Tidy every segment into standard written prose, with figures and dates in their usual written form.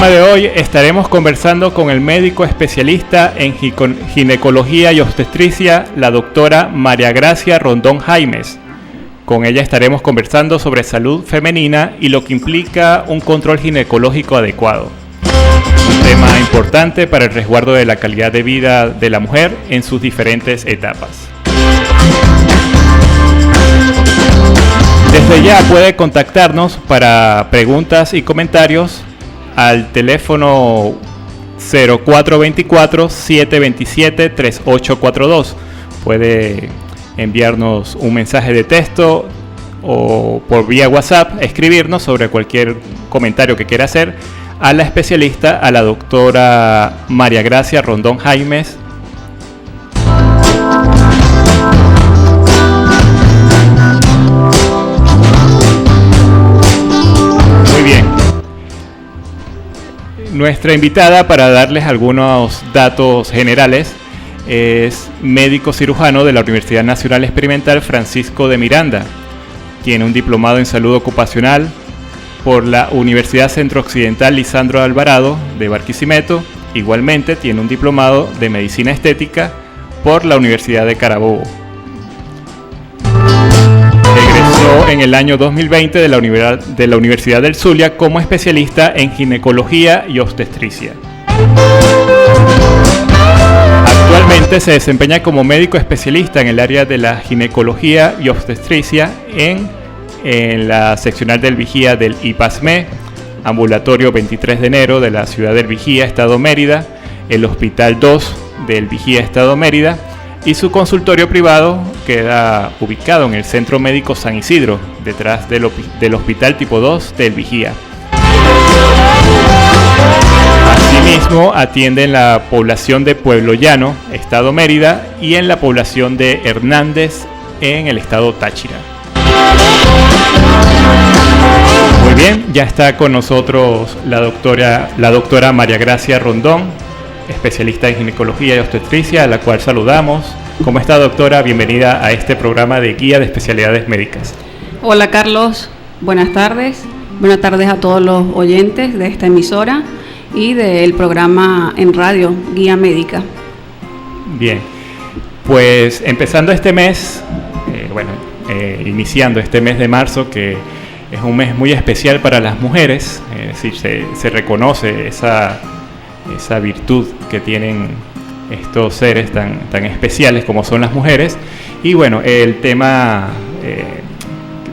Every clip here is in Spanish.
programa de hoy estaremos conversando con el médico especialista en ginecología y obstetricia, la doctora María Gracia Rondón Jaimes. Con ella estaremos conversando sobre salud femenina y lo que implica un control ginecológico adecuado. Un tema importante para el resguardo de la calidad de vida de la mujer en sus diferentes etapas. Desde ya puede contactarnos para preguntas y comentarios al teléfono 0424-727-3842. Puede enviarnos un mensaje de texto o por vía WhatsApp, escribirnos sobre cualquier comentario que quiera hacer a la especialista, a la doctora María Gracia Rondón Jaimes. Muy bien. Nuestra invitada, para darles algunos datos generales, es médico cirujano de la Universidad Nacional Experimental Francisco de Miranda. Tiene un diplomado en salud ocupacional por la Universidad Centro Occidental Lisandro Alvarado de Barquisimeto. Igualmente tiene un diplomado de medicina estética por la Universidad de Carabobo. Egresó en el año 2020 de la Universidad del Zulia como especialista en ginecología y obstetricia. Actualmente se desempeña como médico especialista en el área de la ginecología y obstetricia en la seccional del Vigía del IPASME, ambulatorio 23 de enero de la ciudad del Vigía, Estado Mérida, el Hospital 2 del Vigía, Estado Mérida, y su consultorio privado queda ubicado en el Centro Médico San Isidro, detrás del Hospital Tipo 2 del Vigía. Asimismo, atiende en la población de Pueblo Llano, Estado Mérida, y en la población de Hernández, en el Estado Táchira. Muy bien, ya está con nosotros la doctora María Gracia Rondón, especialista en ginecología y obstetricia, a la cual saludamos. ¿Cómo está, doctora? Bienvenida a este programa de Guía de Especialidades Médicas. Hola, Carlos. Buenas tardes. Buenas tardes a todos los oyentes de esta emisora y del programa en radio Guía Médica. Bien, pues empezando este mes, iniciando este mes de marzo, que es un mes muy especial para las mujeres, es decir, se reconoce esa virtud que tienen estos seres tan especiales como son las mujeres, y bueno, el tema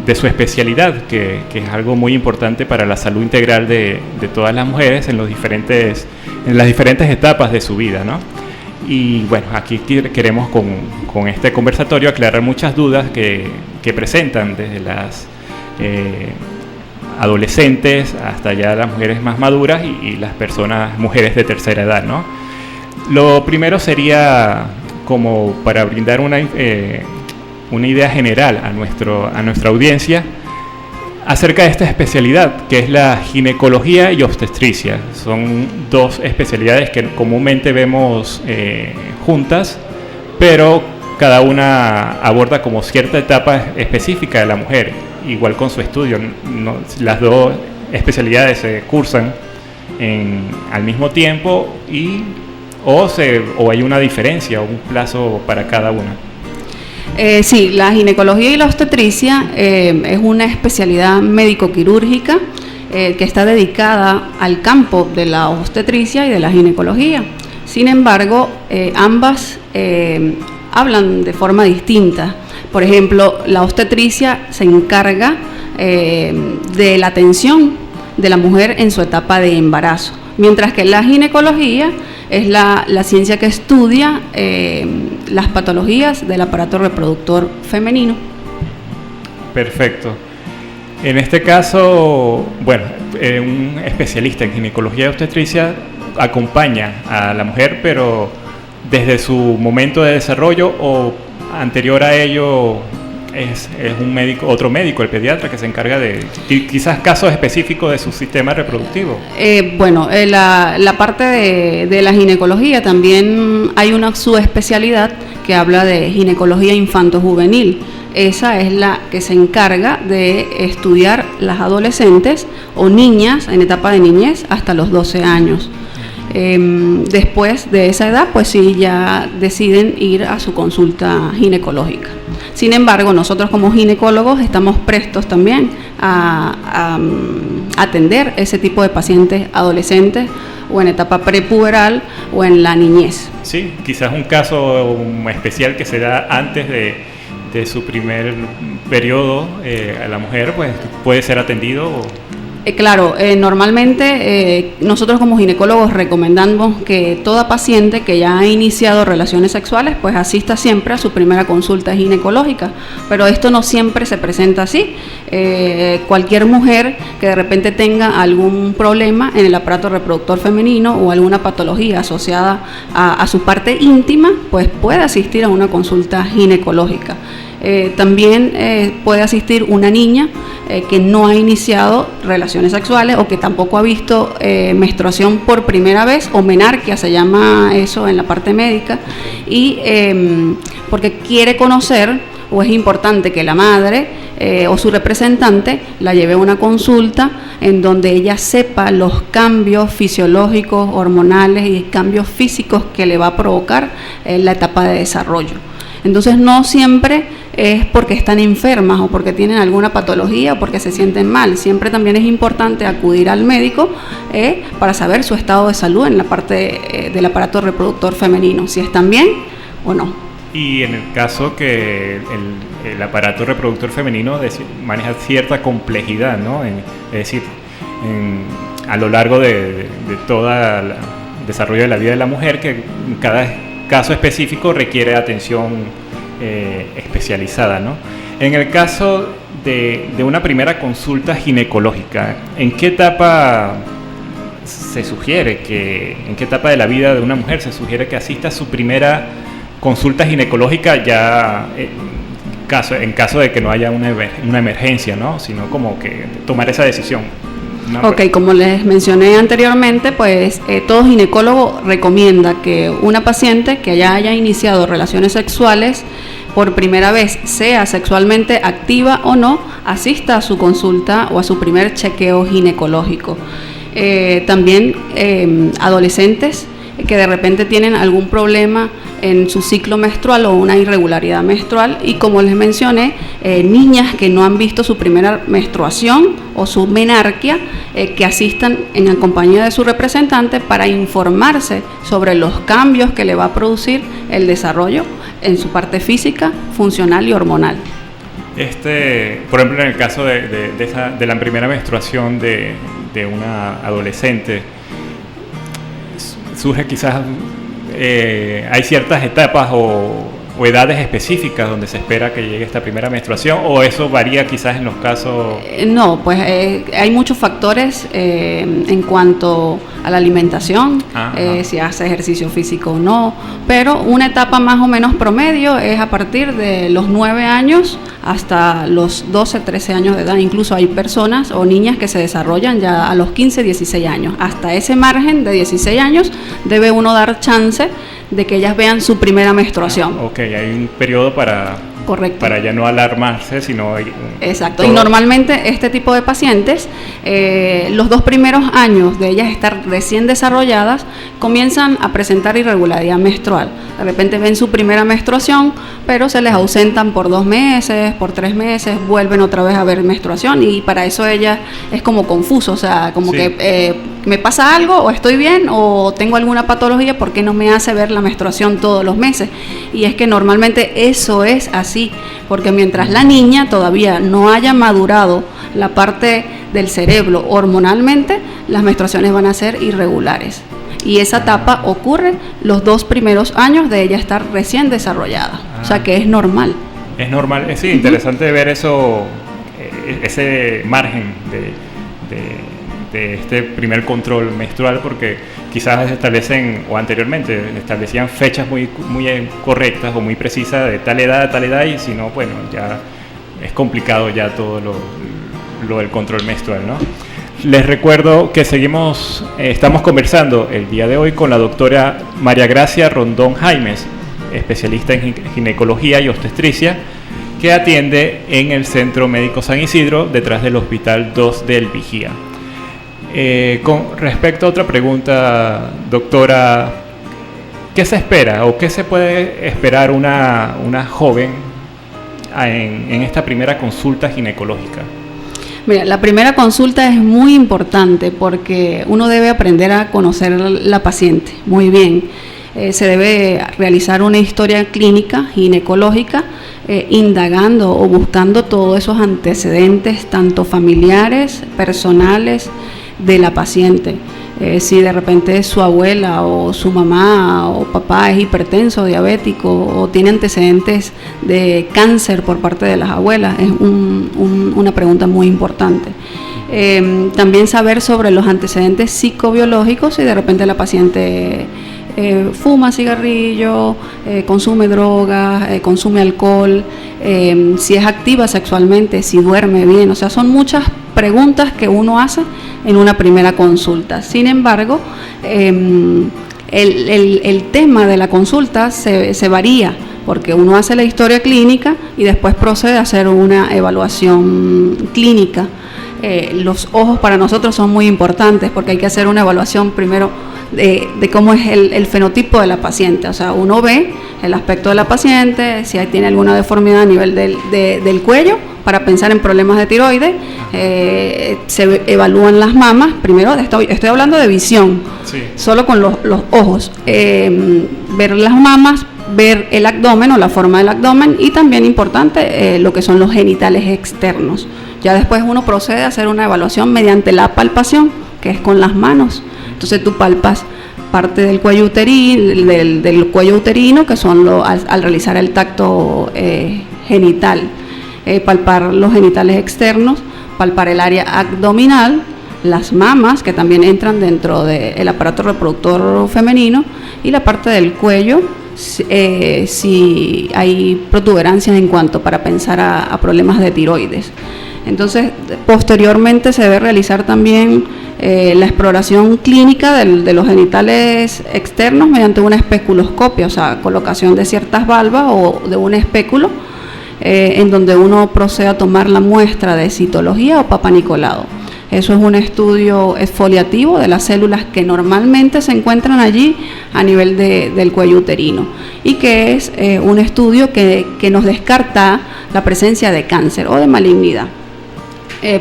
de su especialidad, que es algo muy importante para la salud integral de todas las mujeres en las diferentes etapas de su vida, ¿no? Y bueno, aquí queremos con este conversatorio aclarar muchas dudas que presentan desde las adolescentes hasta ya las mujeres más maduras y las mujeres de tercera edad, ¿no? Lo primero sería como para brindar una idea general a nuestra audiencia acerca de esta especialidad, que es la ginecología y obstetricia. Son dos especialidades que comúnmente vemos juntas, pero cada una aborda como cierta etapa específica de la mujer, igual con su estudio. Las dos especialidades se cursan al mismo tiempo o hay una diferencia o un plazo para cada una. Sí, la ginecología y la obstetricia es una especialidad médico-quirúrgica que está dedicada al campo de la obstetricia y de la ginecología. Sin embargo, ambas hablan de forma distinta. Por ejemplo, la obstetricia se encarga de la atención de la mujer en su etapa de embarazo, mientras que la ginecología es la ciencia que estudia las patologías del aparato reproductor femenino. Perfecto. En este caso, un especialista en ginecología y obstetricia acompaña a la mujer, pero desde su momento de desarrollo o anterior a ello es otro médico, el pediatra, que se encarga de quizás casos específicos de su sistema reproductivo. La parte de la ginecología también hay una subespecialidad que habla de ginecología infanto-juvenil. esa es la que se encarga de estudiar las adolescentes o niñas en etapa de niñez hasta los 12 años. Después de esa edad, pues sí, ya deciden ir a su consulta ginecológica. Sin embargo, nosotros como ginecólogos estamos prestos también a atender ese tipo de pacientes adolescentes o en etapa prepuberal o en la niñez. Sí, quizás un caso especial que se da antes de su primer periodo a la mujer, pues puede ser atendido. Claro, normalmente nosotros como ginecólogos recomendamos que toda paciente que ya ha iniciado relaciones sexuales pues asista siempre a su primera consulta ginecológica, pero esto no siempre se presenta así. Cualquier mujer que de repente tenga algún problema en el aparato reproductor femenino o alguna patología asociada a su parte íntima, pues puede asistir a una consulta ginecológica. También puede asistir una niña que no ha iniciado relaciones sexuales o que tampoco ha visto menstruación por primera vez, o menarquia se llama eso en la parte médica, y porque quiere conocer, o es importante que la madre o su representante la lleve a una consulta en donde ella sepa los cambios fisiológicos, hormonales y cambios físicos que le va a provocar la etapa de desarrollo. Entonces no siempre es porque están enfermas o porque tienen alguna patología o porque se sienten mal. Siempre también es importante acudir al médico para saber su estado de salud en la parte del aparato reproductor femenino, si están bien o no. Y en el caso que el aparato reproductor femenino maneja cierta complejidad, ¿no? Es decir, a lo largo de todo el desarrollo de la vida de la mujer, que cada caso específico requiere atención especializada, ¿no? En el caso de una primera consulta ginecológica, ¿en qué etapa se sugiere en qué etapa de la vida de una mujer se sugiere que asista a su primera consulta ginecológica ya en caso de que no haya una emergencia, ¿no? Sino como que tomar esa decisión? Ok, como les mencioné anteriormente, pues todo ginecólogo recomienda que una paciente que ya haya iniciado relaciones sexuales por primera vez, sea sexualmente activa o no, asista a su consulta o a su primer chequeo ginecológico. También adolescentes que de repente tienen algún problema en su ciclo menstrual o una irregularidad menstrual, y como les mencioné, niñas que no han visto su primera menstruación o su menarquia, que asistan en compañía de su representante para informarse sobre los cambios que le va a producir el desarrollo en su parte física, funcional y hormonal. Por ejemplo, en el caso de la primera menstruación de una adolescente, surge quizás, hay ciertas etapas o edades específicas donde se espera que llegue esta primera menstruación, o eso varía quizás en los casos. No, pues hay muchos factores en cuanto a la alimentación, si hace ejercicio físico o no, pero una etapa más o menos promedio es a partir de los 9 años hasta los 12, 13 años de edad. Incluso hay personas o niñas que se desarrollan ya a los 15, 16 años. Hasta ese margen de 16 años debe uno dar chance de que ellas vean su primera menstruación. Ok, hay un periodo para ya no alarmarse, sino... Exacto, y normalmente este tipo de pacientes, los 2 primeros años de ellas estar recién desarrolladas, comienzan a presentar irregularidad menstrual. De repente ven su primera menstruación, pero se les ausentan por 2 meses, por 3 meses, vuelven otra vez a ver menstruación, y para eso ella es como confuso, o sea, como sí, que me pasa algo, o estoy bien, o tengo alguna patología, ¿por qué no me hace ver la menstruación todos los meses? Y es que normalmente eso es así, porque mientras la niña todavía no haya madurado la parte del cerebro hormonalmente, las menstruaciones van a ser irregulares. Y esa etapa ocurre los 2 primeros años de ella estar recién desarrollada. O sea que es normal. Es normal, sí, interesante ver eso, ese margen de este primer control menstrual, porque quizás establecen, o anteriormente establecían fechas muy correctas o muy precisas de tal edad a tal edad, y si no, bueno, ya es complicado ya todo lo del control menstrual, ¿no? Les recuerdo que estamos conversando el día de hoy con la doctora María Gracia Rondón Jaimes, especialista en ginecología y obstetricia, que atiende en el Centro Médico San Isidro, detrás del Hospital 2 del Vigía. Con respecto a otra pregunta, doctora, ¿qué se espera o qué se puede esperar una joven en esta primera consulta ginecológica? Mira, la primera consulta es muy importante porque uno debe aprender a conocer a la paciente muy bien. Se debe realizar una historia clínica ginecológica indagando o buscando todos esos antecedentes, tanto familiares, personales, de la paciente. Si de repente su abuela o su mamá o papá es hipertenso, diabético o tiene antecedentes de cáncer por parte de las abuelas, es una pregunta muy importante. También saber sobre los antecedentes psicobiológicos, si de repente la paciente fuma cigarrillo, consume drogas, consume alcohol, si es activa sexualmente, si duerme bien, o sea, son muchas preguntas que uno hace en una primera consulta. Sin embargo, el tema de la consulta se varía, porque uno hace la historia clínica y después procede a hacer una evaluación clínica. Los ojos para nosotros son muy importantes porque hay que hacer una evaluación primero de cómo es el fenotipo de la paciente. O sea, uno ve el aspecto de la paciente, si tiene alguna deformidad a nivel del cuello, para pensar en problemas de tiroides. Se evalúan las mamas. Primero estoy hablando de visión, sí, solo con los ojos. Ver las mamas, ver el abdomen o la forma del abdomen, y también importante lo que son los genitales externos. Ya después uno procede a hacer una evaluación mediante la palpación, que es con las manos. Entonces tú palpas parte del cuello uterino, del cuello uterino, que son al realizar el tacto genital, palpar los genitales externos, palpar el área abdominal, las mamas, que también entran dentro del aparato reproductor femenino, y la parte del cuello, si hay protuberancias en cuanto para pensar a problemas de tiroides. Entonces, posteriormente se debe realizar también la exploración clínica de los genitales externos mediante una especuloscopia, o sea, colocación de ciertas valvas o de un espéculo, en donde uno procede a tomar la muestra de citología o papanicolado. Eso es un estudio exfoliativo de las células que normalmente se encuentran allí a nivel del cuello uterino, y que es un estudio que nos descarta la presencia de cáncer o de malignidad.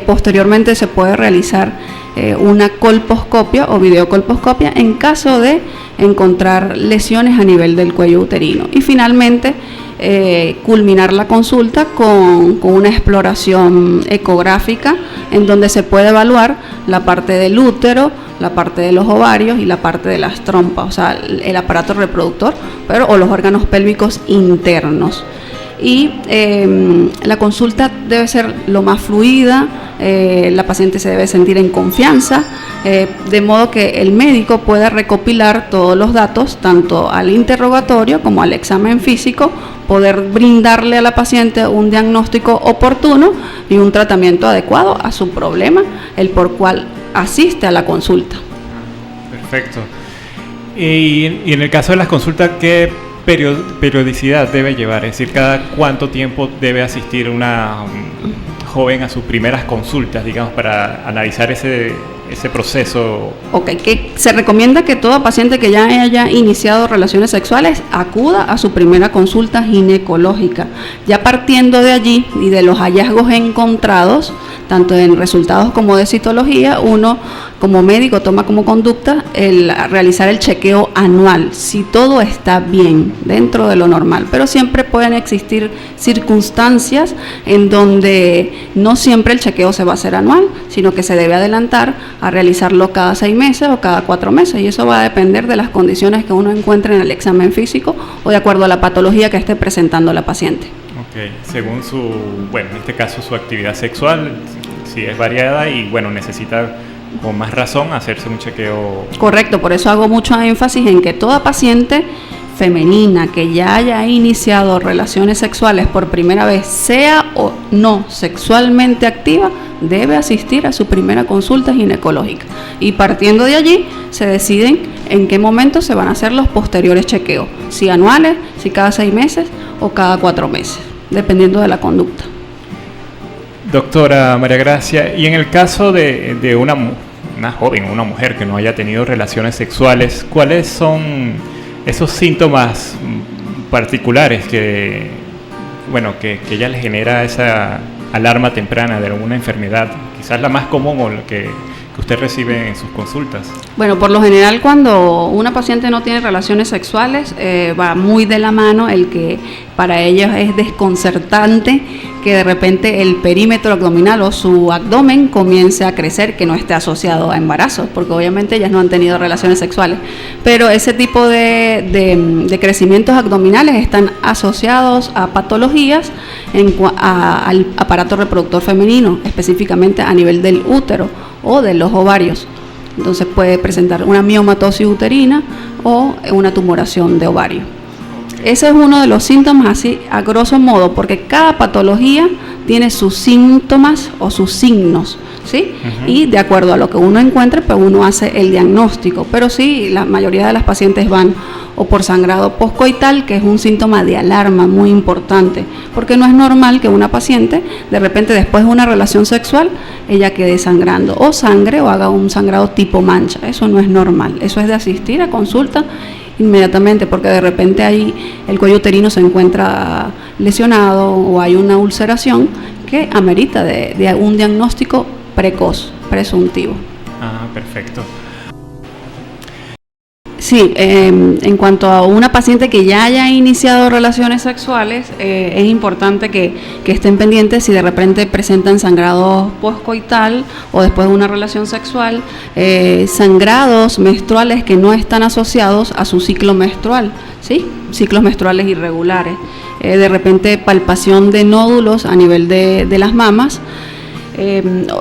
Posteriormente se puede realizar una colposcopia o videocolposcopia en caso de encontrar lesiones a nivel del cuello uterino, y finalmente culminar la consulta con una exploración ecográfica en donde se puede evaluar la parte del útero, la parte de los ovarios y la parte de las trompas, o sea, el aparato reproductor, o los órganos pélvicos internos. Y la consulta debe ser lo más fluida, la paciente se debe sentir en confianza, de modo que el médico pueda recopilar todos los datos, tanto al interrogatorio como al examen físico, poder brindarle a la paciente un diagnóstico oportuno y un tratamiento adecuado a su problema, el por cual asiste a la consulta. Perfecto. Y en el caso de las consultas, ¿qué periodicidad debe llevar? Es decir, ¿cada cuánto tiempo debe asistir una joven a sus primeras consultas, digamos, para analizar ese proceso? Ok, que se recomienda que toda paciente que ya haya iniciado relaciones sexuales acuda a su primera consulta ginecológica. Ya partiendo de allí y de los hallazgos encontrados, tanto en resultados como de citología, uno como médico toma como conducta realizar el chequeo anual, si todo está bien dentro de lo normal, pero siempre pueden existir circunstancias en donde no siempre el chequeo se va a hacer anual, sino que se debe adelantar a realizarlo cada 6 meses o cada 4 meses, y eso va a depender de las condiciones que uno encuentre en el examen físico o de acuerdo a la patología que esté presentando la paciente. Ok, según en este caso su actividad sexual, si es variada y necesita con más razón hacerse un chequeo. Correcto, por eso hago mucho énfasis en que toda paciente femenina que ya haya iniciado relaciones sexuales por primera vez, sea o no sexualmente activa, debe asistir a su primera consulta ginecológica, y partiendo de allí se deciden en qué momento se van a hacer los posteriores chequeos, si anuales, si cada 6 meses o cada 4 meses. dependiendo de la conducta. Doctora María Gracia, y en el caso de una joven o una mujer que no haya tenido relaciones sexuales, ¿cuáles son esos síntomas particulares que ella le genera esa alarma temprana de alguna enfermedad? Quizás la más común o la que usted recibe en sus consultas. Bueno, por lo general cuando una paciente no tiene relaciones sexuales, va muy de la mano el que para ellos es desconcertante que de repente el perímetro abdominal o su abdomen comience a crecer, que no esté asociado a embarazos, porque obviamente ellas no han tenido relaciones sexuales. Pero ese tipo de crecimientos abdominales están asociados a patologías al aparato reproductor femenino, específicamente a nivel del útero o de los ovarios. Entonces puede presentar una miomatosis uterina o una tumoración de ovario. Ese es uno de los síntomas así a grosso modo, porque cada patología tiene sus síntomas o sus signos, ¿sí? Uh-huh. Y de acuerdo a lo que uno encuentre, pues uno hace el diagnóstico. Pero sí, la mayoría de las pacientes van o por sangrado postcoital, que es un síntoma de alarma muy importante, porque no es normal que una paciente, de repente después de una relación sexual, ella quede sangrando, o sangre, o haga un sangrado tipo mancha. Eso no es normal, eso es de asistir a consulta inmediatamente, porque de repente ahí el cuello uterino se encuentra lesionado o hay una ulceración que amerita de un diagnóstico precoz, presuntivo. Ah, perfecto. Sí, en cuanto a una paciente que ya haya iniciado relaciones sexuales, es importante que estén pendientes si de repente presentan sangrados postcoital o después de una relación sexual, sangrados menstruales que no están asociados a su ciclo menstrual, ¿sí? Ciclos menstruales irregulares, de repente palpación de nódulos a nivel de las mamas,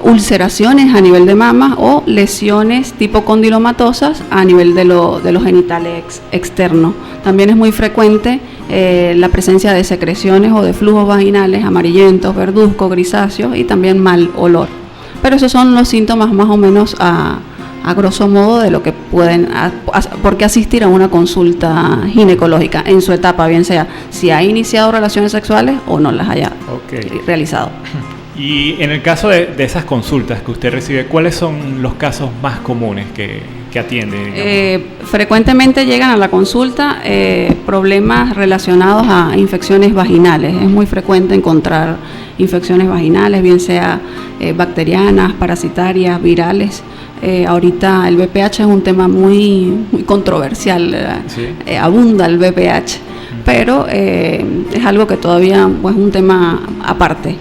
ulceraciones a nivel de mamas o lesiones tipo condilomatosas a nivel de los genitales externos. También es muy frecuente la presencia de secreciones o de flujos vaginales amarillentos, verduzcos, grisáceos y también mal olor. Pero esos son los síntomas más o menos a grosso modo de lo que pueden, por qué asistir a una consulta ginecológica en su etapa, bien sea si ha iniciado relaciones sexuales o no las haya realizado. Y en el caso de esas consultas que usted recibe, ¿cuáles son los casos más comunes que atiende? Frecuentemente llegan a la consulta problemas relacionados a infecciones vaginales. Es muy frecuente encontrar infecciones vaginales, bien sea bacterianas, parasitarias, virales. Ahorita el VPH es un tema muy controversial, ¿sí? Abunda el VPH, pero es algo que todavía es un tema aparte.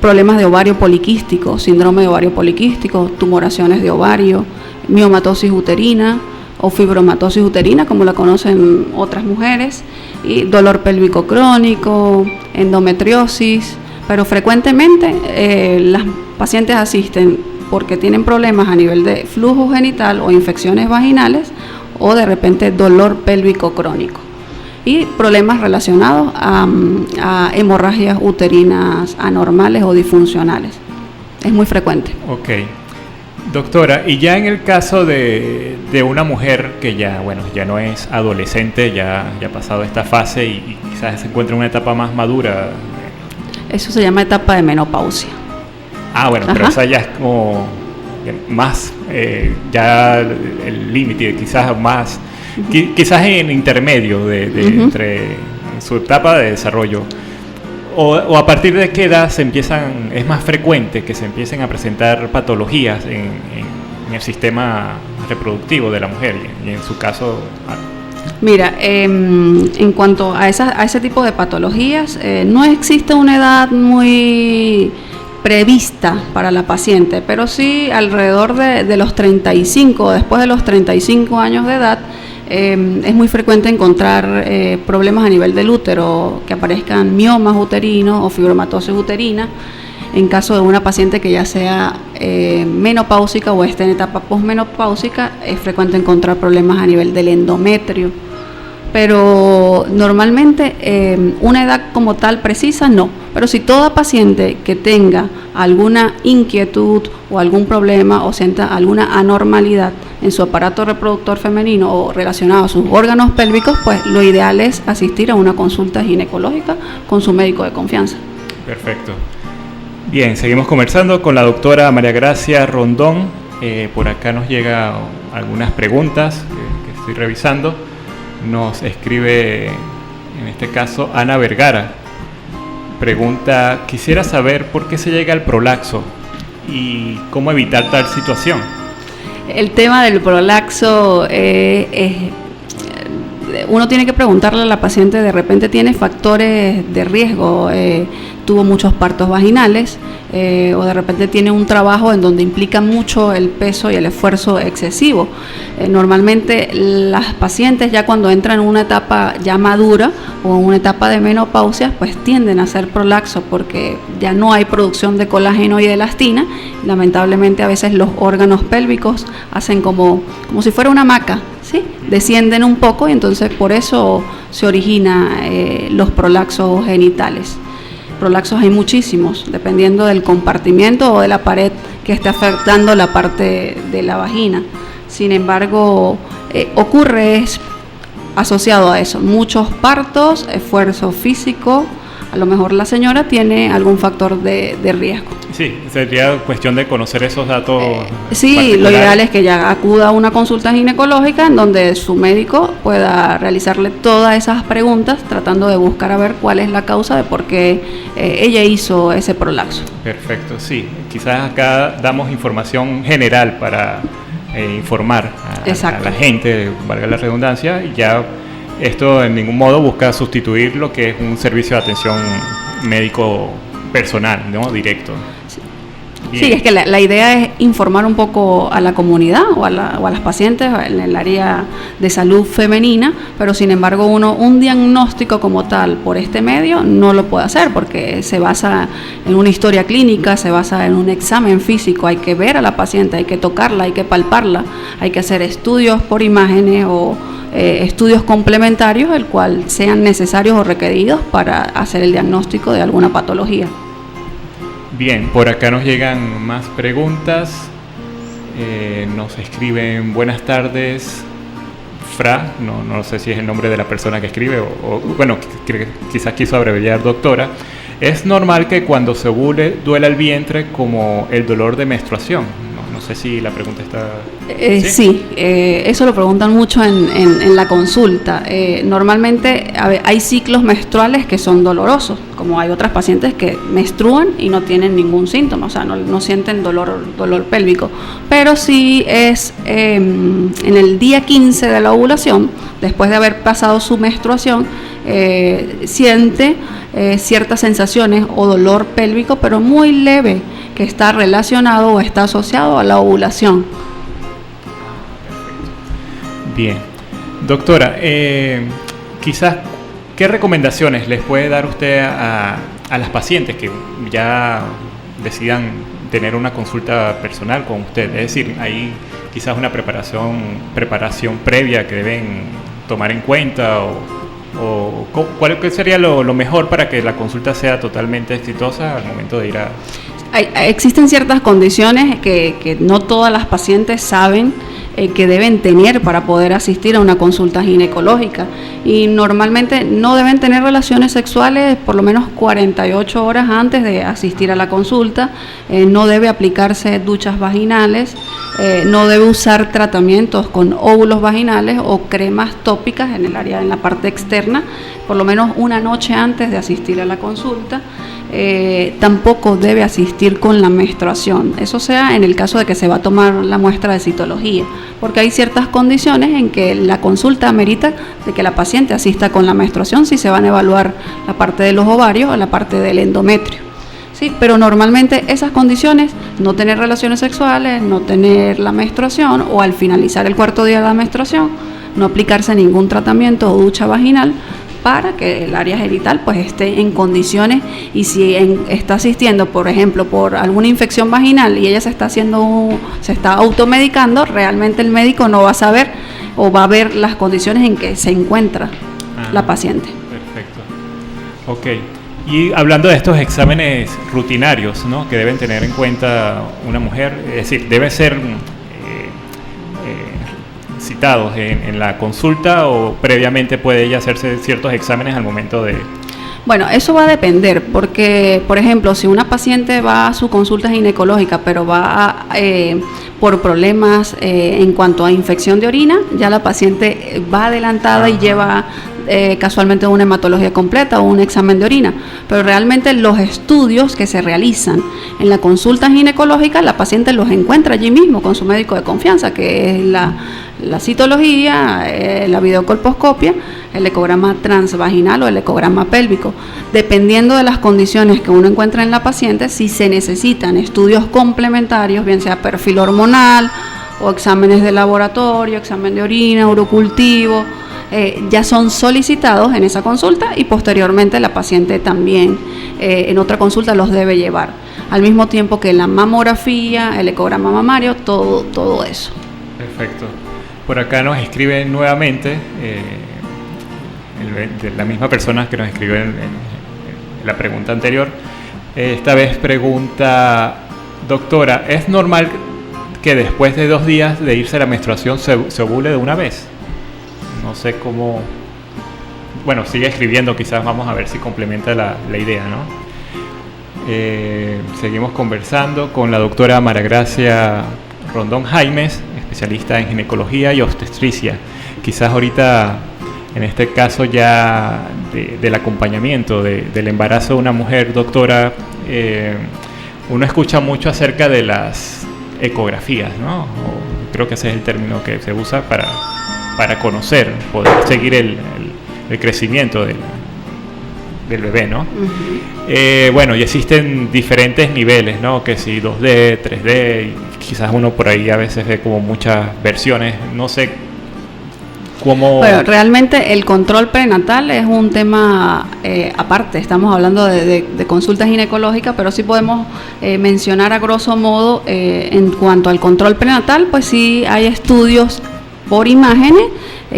Problemas de ovario poliquístico, síndrome de ovario poliquístico, tumoraciones de ovario, miomatosis uterina o fibromatosis uterina, como la conocen otras mujeres, y dolor pélvico crónico, endometriosis, pero frecuentemente las pacientes asisten porque tienen problemas a nivel de flujo genital o infecciones vaginales o de repente dolor pélvico crónico. Y problemas relacionados a hemorragias uterinas anormales o disfuncionales. Es muy frecuente. Ok. Doctora, y ya en el caso de una mujer que ya no es adolescente, ya ha pasado esta fase y quizás se encuentra en una etapa más madura. Eso se llama etapa de menopausia. Ah, bueno, pero esa ya es como más, ya el límite, quizás más... Quizás en intermedio entre su etapa de desarrollo, o a partir de qué edad es más frecuente que se empiecen a presentar patologías en el sistema reproductivo de la mujer y en su caso. Mira, en cuanto a ese tipo de patologías, no existe una edad muy prevista para la paciente, pero sí alrededor de los 35, después de los 35 años de edad, es muy frecuente encontrar problemas a nivel del útero, que aparezcan miomas uterinos o fibromatosis uterina. En caso de una paciente que ya sea menopáusica o esté en etapa posmenopáusica, es frecuente encontrar problemas a nivel del endometrio. Pero normalmente una edad como tal precisa no, Pero si toda paciente que tenga alguna inquietud o algún problema o sienta alguna anormalidad en su aparato reproductor femenino o relacionado a sus órganos pélvicos, pues lo ideal es asistir a una consulta ginecológica con su médico de confianza. Perfecto. Bien, seguimos conversando con la doctora María Gracia Rondón. Por acá nos llegan algunas preguntas que estoy revisando. Nos escribe, en este caso, Ana Vergara. Pregunta, quisiera saber por qué se llega al prolaxo y cómo evitar tal situación. El tema del prolaxo uno tiene que preguntarle a la paciente, de repente tiene factores de riesgo, tuvo muchos partos vaginales, o de repente tiene un trabajo en donde implica mucho el peso y el esfuerzo excesivo. Normalmente las pacientes ya cuando entran en una etapa ya madura o en una etapa de menopausia, pues tienden a hacer prolaxo porque ya no hay producción de colágeno y de elastina. Lamentablemente a veces los órganos pélvicos hacen como si fuera una hamaca, ¿sí? Descienden un poco y entonces por eso se origina los prolaxos genitales. Prolaxos hay muchísimos, dependiendo del compartimiento o de la pared que esté afectando la parte de la vagina. Sin embargo, ocurre asociado a eso, muchos partos, esfuerzo físico, a lo mejor la señora tiene algún factor de riesgo. Sí, sería cuestión de conocer esos datos. Sí, lo ideal es que ella acuda a una consulta ginecológica en donde su médico pueda realizarle todas esas preguntas, tratando de buscar a ver cuál es la causa de por qué ella hizo ese prolaxo. Perfecto, sí. Quizás acá damos información general para informar a la gente, valga la redundancia, y ya esto en ningún modo busca sustituir lo que es un servicio de atención médico personal, ¿no? Directo. Sí, es que la idea es informar un poco a la comunidad o a las pacientes en el área de salud femenina, pero sin embargo un diagnóstico como tal por este medio no lo puede hacer porque se basa en una historia clínica, se basa en un examen físico, hay que ver a la paciente, hay que tocarla, hay que palparla, hay que hacer estudios por imágenes o estudios complementarios, el cual sean necesarios o requeridos para hacer el diagnóstico de alguna patología. Bien, por acá nos llegan más preguntas. Nos escriben, buenas tardes, Fra, no sé si es el nombre de la persona que escribe, o bueno, quizás quiso abreviar doctora. ¿Es normal que cuando se ovule duela el vientre como el dolor de menstruación? No sé si la pregunta está... Sí, eso lo preguntan mucho en la consulta. Normalmente hay ciclos menstruales que son dolorosos, como hay otras pacientes que menstruan y no tienen ningún síntoma, o sea, no sienten dolor pélvico. Pero sí es en el día 15 de la ovulación, después de haber pasado su menstruación, siente ciertas sensaciones o dolor pélvico, pero muy leve, que está relacionado o está asociado a la ovulación. Bien. Doctora, quizás, ¿qué recomendaciones les puede dar usted a las pacientes que ya decidan tener una consulta personal con usted? Es decir, hay quizás una preparación previa que deben tomar en cuenta o ¿cuál sería lo mejor para que la consulta sea totalmente exitosa al momento de ir a...? Existen ciertas condiciones que no todas las pacientes saben que deben tener para poder asistir a una consulta ginecológica, y normalmente no deben tener relaciones sexuales por lo menos 48 horas antes de asistir a la consulta, no debe aplicarse duchas vaginales, no debe usar tratamientos con óvulos vaginales o cremas tópicas en la parte externa, por lo menos una noche antes de asistir a la consulta. Tampoco debe asistir con la menstruación, eso sea en el caso de que se va a tomar la muestra de citología, porque hay ciertas condiciones en que la consulta amerita de que la paciente asista con la menstruación si se van a evaluar la parte de los ovarios o la parte del endometrio. Sí, pero normalmente esas condiciones, no tener relaciones sexuales, no tener la menstruación o al finalizar el cuarto día de la menstruación, no aplicarse ningún tratamiento o ducha vaginal, para que el área genital pues esté en condiciones, y si está asistiendo, por ejemplo, por alguna infección vaginal y ella se está automedicando, realmente el médico no va a saber o va a ver las condiciones en que se encuentra la paciente. Perfecto. Ok. Y hablando de estos exámenes rutinarios, ¿no?, que deben tener en cuenta una mujer, es decir, deben ser citados en la consulta, o previamente puede ella hacerse ciertos exámenes al momento de... Bueno, eso va a depender, porque, por ejemplo, si una paciente va a su consulta ginecológica, pero va por problemas en cuanto a infección de orina, ya la paciente va adelantada y lleva casualmente una hematología completa o un examen de orina. Pero realmente los estudios que se realizan en la consulta ginecológica, la paciente los encuentra allí mismo con su médico de confianza, que es la citología, la videocolposcopia, el ecograma transvaginal o el ecograma pélvico. Dependiendo de las condiciones que uno encuentra en la paciente, si se necesitan estudios complementarios, bien sea perfil hormonal o exámenes de laboratorio, examen de orina, urocultivo, ya son solicitados en esa consulta, y posteriormente la paciente también en otra consulta los debe llevar, al mismo tiempo que la mamografía, el ecograma mamario, todo eso. Perfecto. Por acá nos escribe nuevamente la misma persona que nos escribió en la pregunta anterior. Esta vez pregunta: doctora, ¿es normal que después de 2 días de irse la menstruación se ovule de una vez? No sé cómo... Bueno, sigue escribiendo, quizás vamos a ver si complementa la idea, ¿no? Seguimos conversando con la doctora María Gracia Rondón Jaimes, especialista en ginecología y obstetricia. Quizás ahorita, en este caso ya del acompañamiento del embarazo de una mujer, doctora, uno escucha mucho acerca de las ecografías, ¿no? Creo que ese es el término que se usa para conocer, poder seguir el crecimiento del bebé, ¿no? Uh-huh. Bueno, y existen diferentes niveles, ¿no? Que si 2D, 3D, y quizás uno por ahí a veces ve como muchas versiones, no sé cómo... Bueno, realmente el control prenatal es un tema aparte, estamos hablando de consulta ginecológica, pero sí podemos mencionar a grosso modo en cuanto al control prenatal, pues sí hay estudios por imágenes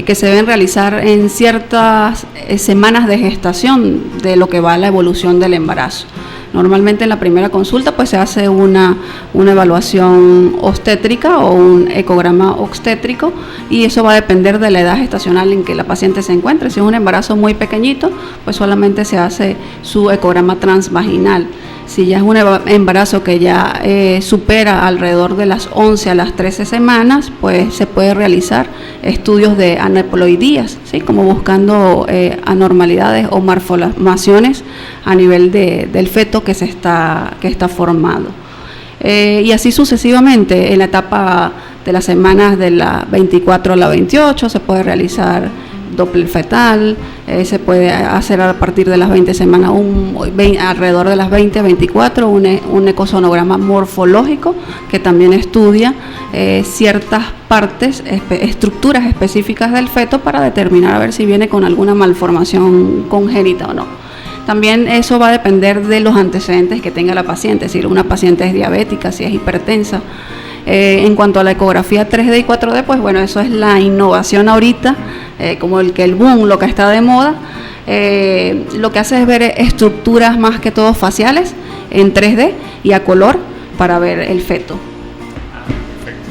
que se deben realizar en ciertas semanas de gestación de lo que va a la evolución del embarazo. Normalmente en la primera consulta pues se hace una evaluación obstétrica o un ecograma obstétrico, y eso va a depender de la edad gestacional en que la paciente se encuentre. Si es un embarazo muy pequeñito, pues solamente se hace su ecograma transvaginal. Si ya es un embarazo que ya supera alrededor de las 11 a las 13 semanas, pues se puede realizar estudios de aneuploidías, ¿sí?, como buscando anormalidades o malformaciones a nivel del feto que está formado. Y así sucesivamente, en la etapa de las semanas de la 24 a la 28 se puede realizar Doppler fetal, se puede hacer a partir de las 20 semanas, alrededor de las 20 a 24, un ecosonograma morfológico que también estudia ciertas partes, estructuras específicas del feto para determinar a ver si viene con alguna malformación congénita o no. También eso va a depender de los antecedentes que tenga la paciente, si una paciente es diabética, si es hipertensa. En cuanto a la ecografía 3D y 4D, pues bueno, eso es la innovación ahorita, como el boom, lo que está de moda. Lo que hace es ver estructuras más que todo faciales en 3D y a color para ver el feto. Perfecto.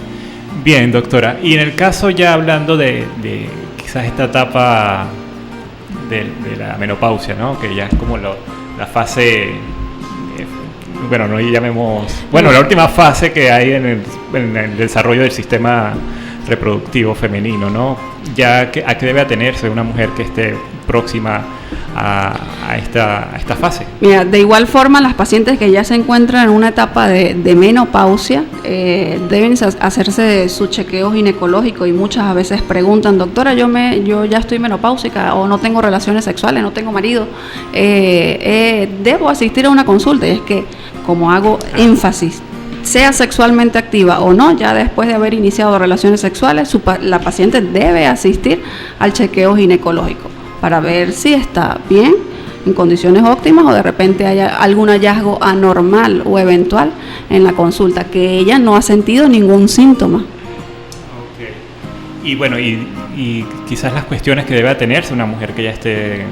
Bien, doctora, y en el caso ya hablando de quizás esta etapa de la menopausia, ¿no?, que ya es como la fase... bueno, no llamemos... Bueno, la última fase que hay en el desarrollo del sistema reproductivo femenino, ¿no? Ya ¿a qué debe atenerse una mujer que esté próxima a esta fase? Mira, de igual forma, las pacientes que ya se encuentran en una etapa de menopausia deben hacerse su chequeo ginecológico, y muchas a veces preguntan: doctora, yo ya estoy menopáusica, o no tengo relaciones sexuales, no tengo marido, ¿debo asistir a una consulta? Y es que, como hago énfasis, sea sexualmente activa o no, ya después de haber iniciado relaciones sexuales, la paciente debe asistir al chequeo ginecológico para ver si está bien, en condiciones óptimas, o de repente haya algún hallazgo anormal o eventual en la consulta, que ella no ha sentido ningún síntoma. Okay. Y bueno, y quizás las cuestiones que debe atenerse una mujer que ya esté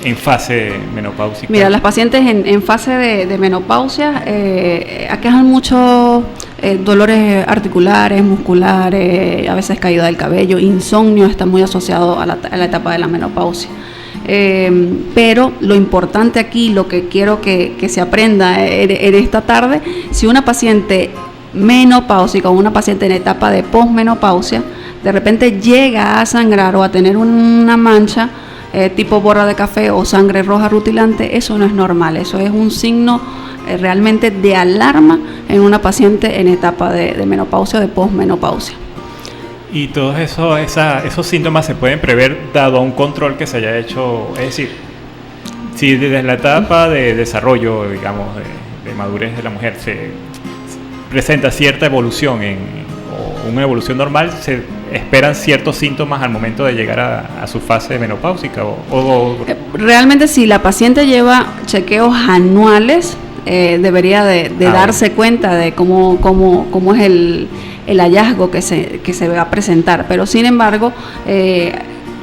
en fase menopáusica? Mira, las pacientes en fase de menopausia aquejan mucho dolores articulares, musculares, a veces caída del cabello, insomnio está muy asociado a la etapa de la menopausia. Pero lo importante aquí, lo que quiero que se aprenda en esta tarde, si una paciente menopáusica o una paciente en etapa de posmenopausia de repente llega a sangrar o a tener una mancha tipo borra de café o sangre roja rutilante, eso no es normal, eso es un signo realmente de alarma en una paciente en etapa de menopausia o de posmenopausia. Y todos esos síntomas se pueden prever dado a un control que se haya hecho, es decir, si desde la etapa de desarrollo, digamos, de madurez de la mujer se presenta cierta evolución o una evolución normal, se esperan ciertos síntomas al momento de llegar a su fase menopáusica Realmente si la paciente lleva chequeos anuales, debería de darse cuenta de cómo es el hallazgo que se va a presentar, pero sin embargo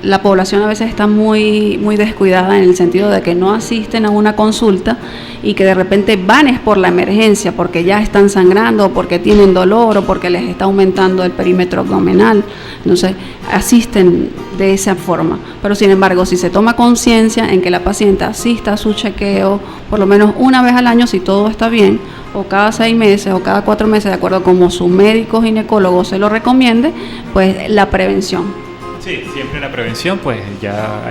la población a veces está muy descuidada en el sentido de que no asisten a una consulta y que de repente van es por la emergencia, porque ya están sangrando, o porque tienen dolor, o porque les está aumentando el perímetro abdominal. Entonces asisten de esa forma, pero sin embargo si se toma conciencia en que la paciente asista a su chequeo por lo menos una vez al año si todo está bien, o cada 6 meses o cada 4 meses, de acuerdo a como su médico ginecólogo se lo recomiende, pues la prevención. Sí, siempre la prevención, pues ya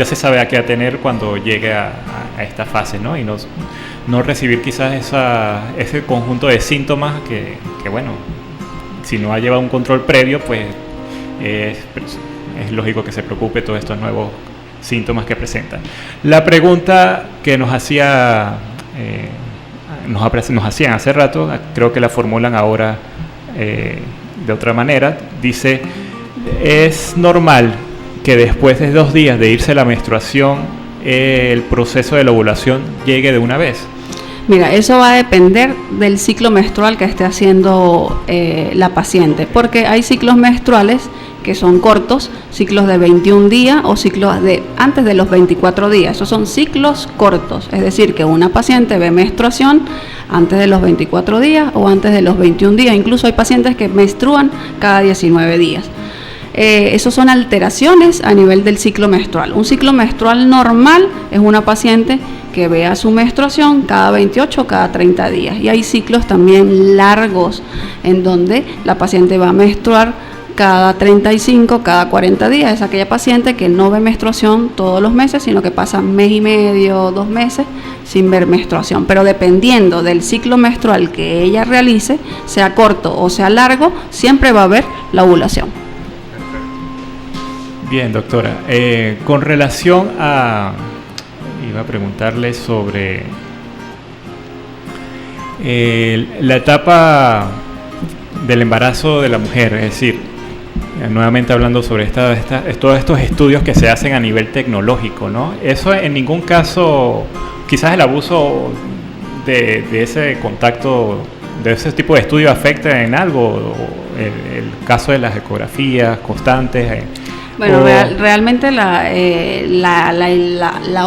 se sabe a qué atener cuando llegue a esta fase, ¿no? Y no recibir quizás ese conjunto de síntomas que bueno, si no ha llevado un control previo, pues es lógico que se preocupe todos estos nuevos síntomas que presentan. La pregunta que nos hacían hace rato, creo que la formulan ahora de otra manera, dice: ¿es normal que después de 2 días de irse la menstruación el proceso de la ovulación llegue de una vez? Mira, eso va a depender del ciclo menstrual que esté haciendo la paciente, porque hay ciclos menstruales que son cortos, ciclos de 21 días o ciclos de antes de los 24 días. Esos son ciclos cortos, es decir, que una paciente ve menstruación antes de los 24 días o antes de los 21 días. Incluso hay pacientes que menstruan cada 19 días. Esos son alteraciones a nivel del ciclo menstrual. Un ciclo menstrual normal es una paciente que vea su menstruación cada 28 o cada 30 días. Y hay ciclos también largos en donde la paciente va a menstruar cada 35, cada 40 días. Es aquella paciente que no ve menstruación todos los meses, sino que pasa 1 mes y medio, 2 meses sin ver menstruación. Pero dependiendo del ciclo menstrual que ella realice, sea corto o sea largo, siempre va a haber la ovulación. Bien, doctora. Con relación a... iba a preguntarle sobre la etapa del embarazo de la mujer, es decir, nuevamente hablando sobre todos estos estudios que se hacen a nivel tecnológico, ¿no? Eso en ningún caso, quizás el abuso de ese contacto, de ese tipo de estudio afecta en algo, el caso de las ecografías constantes. Bueno, realmente la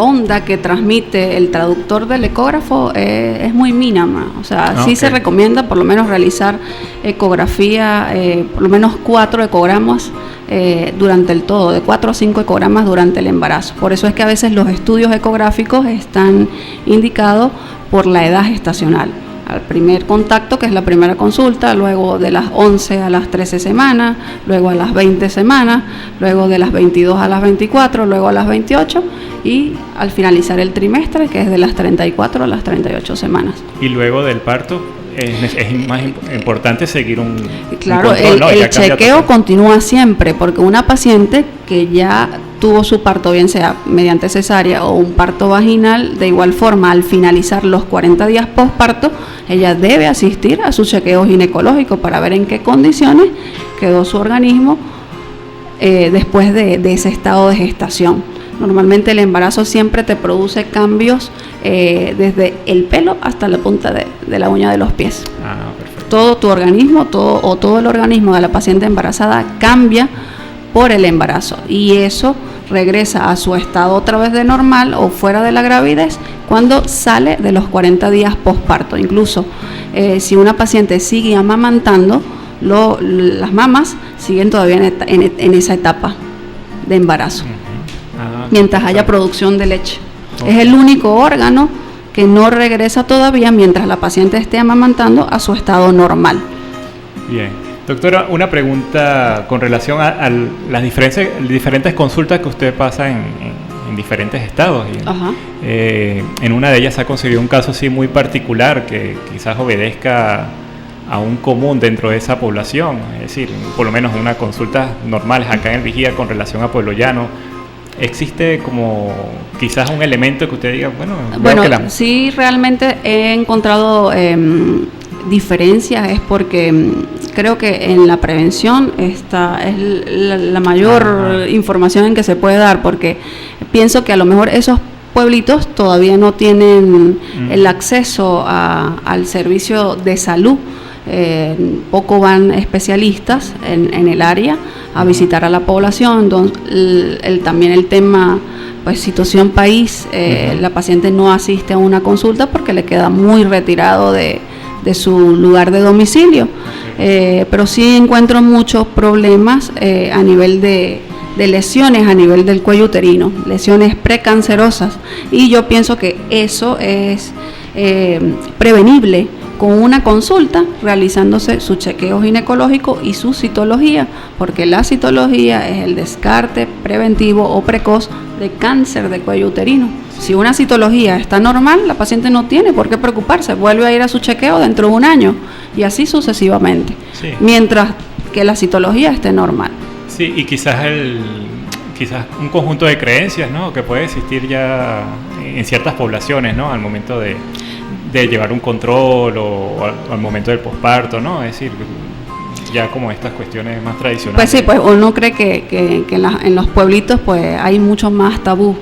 onda que transmite el traductor del ecógrafo es muy mínima. O sea, sí se recomienda por lo menos realizar ecografía, por lo menos 4 ecogramas durante el todo, de 4 a 5 ecogramas durante el embarazo. Por eso es que a veces los estudios ecográficos están indicados por la edad gestacional. Al primer contacto, que es la primera consulta, luego de las 11 a las 13 semanas, luego a las 20 semanas, luego de las 22 a las 24, luego a las 28 y al finalizar el trimestre, que es de las 34 a las 38 semanas. Y luego del parto es más importante seguir un claro, control, el chequeo continúa siempre, porque una paciente que ya tuvo su parto, bien sea mediante cesárea o un parto vaginal, de igual forma al finalizar los 40 días postparto, ella debe asistir a su chequeo ginecológico para ver en qué condiciones quedó su organismo después de ese estado de gestación. Normalmente el embarazo siempre te produce cambios desde el pelo hasta la punta de la uña de los pies. Perfecto. Todo tu organismo, todo el organismo de la paciente embarazada cambia por el embarazo, y eso regresa a su estado otra vez de normal o fuera de la gravidez cuando sale de los 40 días posparto. Incluso si una paciente sigue amamantando, las mamas siguen todavía en esa etapa de embarazo, mientras haya producción de leche. Es el único órgano que no regresa todavía mientras la paciente esté amamantando a su estado normal. Bien. Doctora, una pregunta con relación a las diferentes consultas que usted pasa en diferentes estados. En una de ellas ha conseguido un caso así muy particular que quizás obedezca a un común dentro de esa población. Es decir, por lo menos unas consultas normales acá en el Vigía con relación a Pueblo Llano. ¿Existe como quizás un elemento que usted diga, bueno, sí, realmente he encontrado diferencias, es porque creo que en la prevención es la mayor información en que se puede dar, porque pienso que a lo mejor esos pueblitos todavía no tienen el acceso al servicio de salud. Poco van especialistas en el área a visitar a la población. Entonces, también el tema, pues, situación país, la paciente no asiste a una consulta porque le queda muy retirado de su lugar de domicilio, pero sí encuentro muchos problemas a nivel de lesiones a nivel del cuello uterino, lesiones precancerosas, y yo pienso que eso es prevenible con una consulta, realizándose su chequeo ginecológico y su citología, porque la citología es el descarte preventivo o precoz de cáncer de cuello uterino. Si una citología está normal, la paciente no tiene por qué preocuparse, vuelve a ir a su chequeo dentro de un año y así sucesivamente, mientras que la citología esté normal. Sí, y quizás un conjunto de creencias, ¿no?, que puede existir ya en ciertas poblaciones, ¿no?, al momento de llevar un control o al momento del posparto, ¿no? Es decir, ya como estas cuestiones más tradicionales. Pues sí, pues uno cree que en los pueblitos pues hay mucho más tabú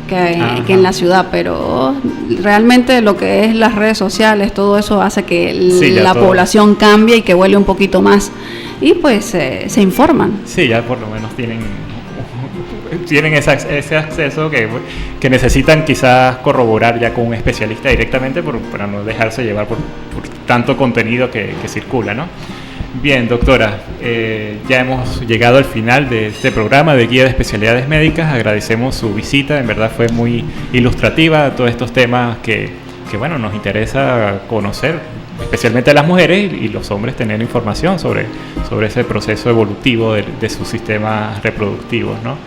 que en la ciudad, pero realmente lo que es las redes sociales, todo eso hace que la población cambie y que huele un poquito más, y pues se informan. Sí, ya por lo menos tienen ese acceso que necesitan quizás corroborar ya con un especialista directamente para no dejarse llevar por tanto contenido que circula, ¿no? Bien, doctora, ya hemos llegado al final de este programa de Guía de Especialidades Médicas. Agradecemos su visita, en verdad fue muy ilustrativa todos estos temas que bueno, nos interesa conocer, especialmente a las mujeres y los hombres, tener información sobre ese proceso evolutivo de sus sistemas reproductivos, ¿no?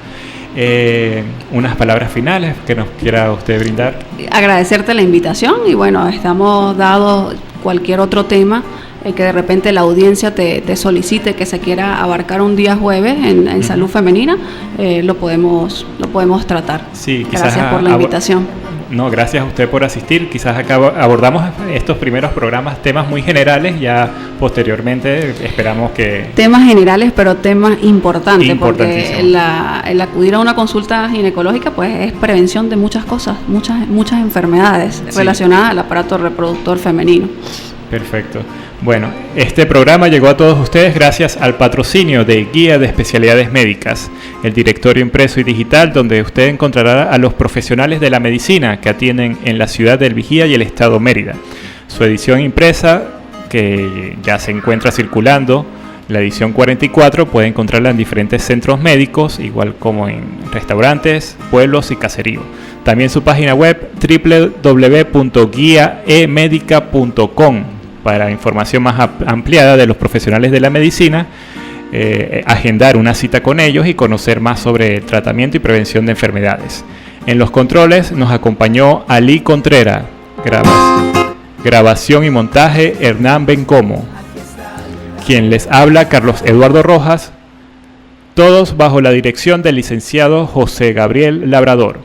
Unas palabras finales que nos quiera usted brindar. Agradecerte la invitación y bueno, estamos dados cualquier otro tema que de repente la audiencia te solicite que se quiera abarcar un día jueves en salud femenina, lo podemos tratar. Sí, gracias por la invitación. No, gracias a usted por asistir. Quizás acá abordamos estos primeros programas, temas muy generales, ya posteriormente esperamos que... Temas generales, pero temas importantes, porque el acudir a una consulta ginecológica pues es prevención de muchas cosas, muchas enfermedades relacionadas al aparato reproductor femenino. Perfecto. Bueno, este programa llegó a todos ustedes gracias al patrocinio de Guía de Especialidades Médicas, el directorio impreso y digital donde usted encontrará a los profesionales de la medicina que atienden en la ciudad del Vigía y el estado Mérida. Su edición impresa, que ya se encuentra circulando, la edición 44, puede encontrarla en diferentes centros médicos, igual como en restaurantes, pueblos y caseríos. También su página web www.guiaemedica.com para información más ampliada de los profesionales de la medicina, agendar una cita con ellos y conocer más sobre el tratamiento y prevención de enfermedades. En los controles nos acompañó Ali Contreras, grabación y montaje Hernán Bencomo, quien les habla Carlos Eduardo Rojas, todos bajo la dirección del licenciado José Gabriel Labrador.